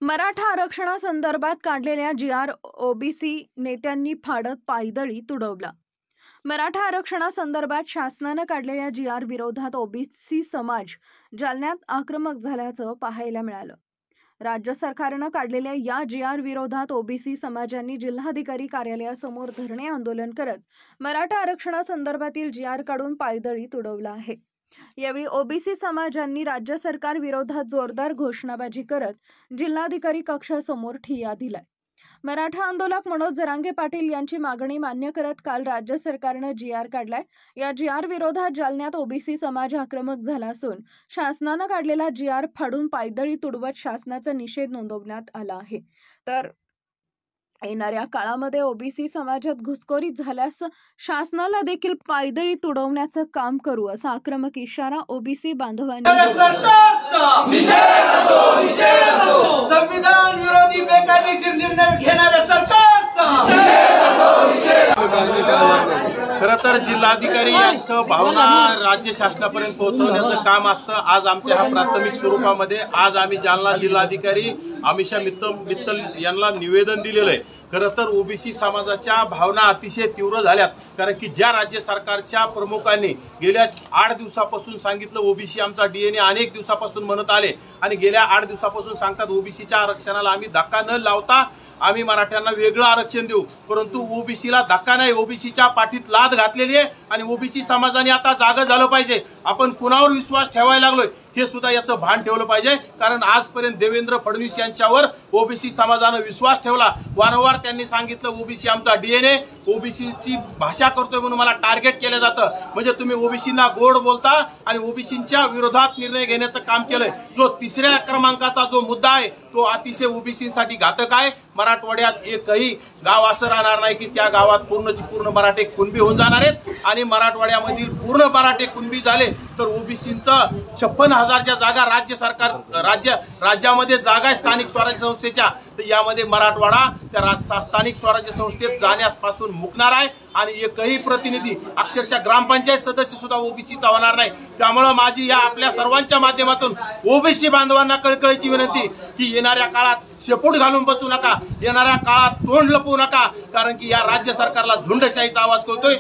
मराठा आरक्षणासंदर्भात काढलेल्या G.R.. OBC नेत्यांनी फाडत पायदळी तुडवला। मराठा आरक्षणासंदर्भात शासनाने काढलेल्या जी.आर. विरोधात ओबीसी समाज जालन्यात आक्रमक झाल्याचं पाहायला मिळालं। राज्य सरकारने काढलेल्या या जी.आर. विरोधात ओबीसी समाजांनी जिल्हाधिकारी कार्यालयासमोर धरणे आंदोलन करत मराठा आरक्षणासंदर्भातील जी.आर. काढून पायदळी तुडवला आहे। यावेळी ओबीसी समाजांनी राज्य सरकार विरोधात जोरदार घोषणाबाजी करत जिल्हाधिकारी कक्षासमोर ठिय्या दिलाय। मराठा आंदोलक मनोज जरांगे पाटील यांची मागणी मान्य करत काल राज्य सरकारने जी.आर. काढलाय। या जी.आर. विरोधात जालन्यात ओबीसी समाज आक्रमक झाला असून शासनाने काढलेला जी.आर. फाडून पायदळी तुडवत शासनाचा निषेध नोंदवण्यात आला आहे। तर येणाऱ्या काळामध्ये ओबीसी समाजात घुसखोरी झाल्यास शासनाला देखील पायदळी तुडवण्याचं काम करू असा आक्रमक इशारा ओबीसी बांधवांनी संविधान विरोधी बेकायदेशीर निर्णय घेणाऱ्या सरकारचा खरं तर जिल्हाधिकारी यांचं भावना राज्य शासनापर्यंत पोहोचवण्याचं काम असतं। आज आमच्या ह्या प्राथमिक स्वरूपामध्ये आज आम्ही जालना जिल्हाधिकारी अमिषा मित्तल यांना निवेदन दिलेलं आहे। खरं तर ओबीसी समाजाच्या भावना अतिशय तीव्र झाल्यात, कारण की ज्या राज्य सरकारच्या प्रमुखांनी गेल्या 8 दिवसापासून सांगितलं ओबीसी आमचा डीएनए अनेक दिवसापासून म्हणत आले आणि गेल्या 8 दिवसापासून सांगतात ओबीसीच्या आरक्षणाला आम्ही धक्का न लावता आम्ही मराठ्यांना वेगळं आरक्षण देऊ, परंतु ओबीसीला धक्का नाही, ओबीसीच्या पाठीत लाद घातलेली आहे आणि ओबीसी समाजाने आता जागं झालं पाहिजे। आपण कुणावर विश्वास ठेवायला लागलोय हे सुद्धा याचं भान ठेवलं पाहिजे, कारण आजपर्यंत देवेंद्र फडणवीस यांच्यावर ओबीसी समाजाने विश्वास ठेवला। वारंवार त्यांनी सांगितलं ओबीसी आमचा डीएनए, ओबीसीची भाषा करतोय म्हणून मला टार्गेट केलं जातं। म्हणजे तुम्ही ओबीसींना गोड बोलता आणि ओबीसींच्या विरोधात निर्णय घेण्याचं काम केलंय। जो 3ऱ्या क्रमांकाचा जो मुद्दा आहे तो अतिशय ओबीसींसाठी घातक आहे। मराठवाड्यात एकही गाव असं राहणार नाही की त्या गावात पूर्णची पूर्ण मराठे कुणबी होऊन जाणार आहेत आणि मराठवाड्यामधील पूर्ण मराठे कुणबी झाले तर ओबीसींचं 56,000च्या जागा राज्य सरकार राज्यामध्ये जागा स्थानिक स्वराज्य संस्थेच्या, तर यामध्ये मराठवाडा त्या स्थानिक स्वराज्य संस्थेत जाण्यापासून मुकणार आहे आणि एकही प्रतिनिधी अक्षरशः ग्रामपंचायत सदस्य सुद्धा ओबीसीचा होणार नाही। त्यामुळे माझी या आपल्या सर्वांच्या माध्यमातून ओबीसी बांधवांना कळकळीची विनंती की येणाऱ्या काळात शेपूट घालून बसू नका, येणाऱ्या काळात तोंड लपवू नका, कारण की या राज्य सरकारला झुंडशाहीचा आवाज करतोय।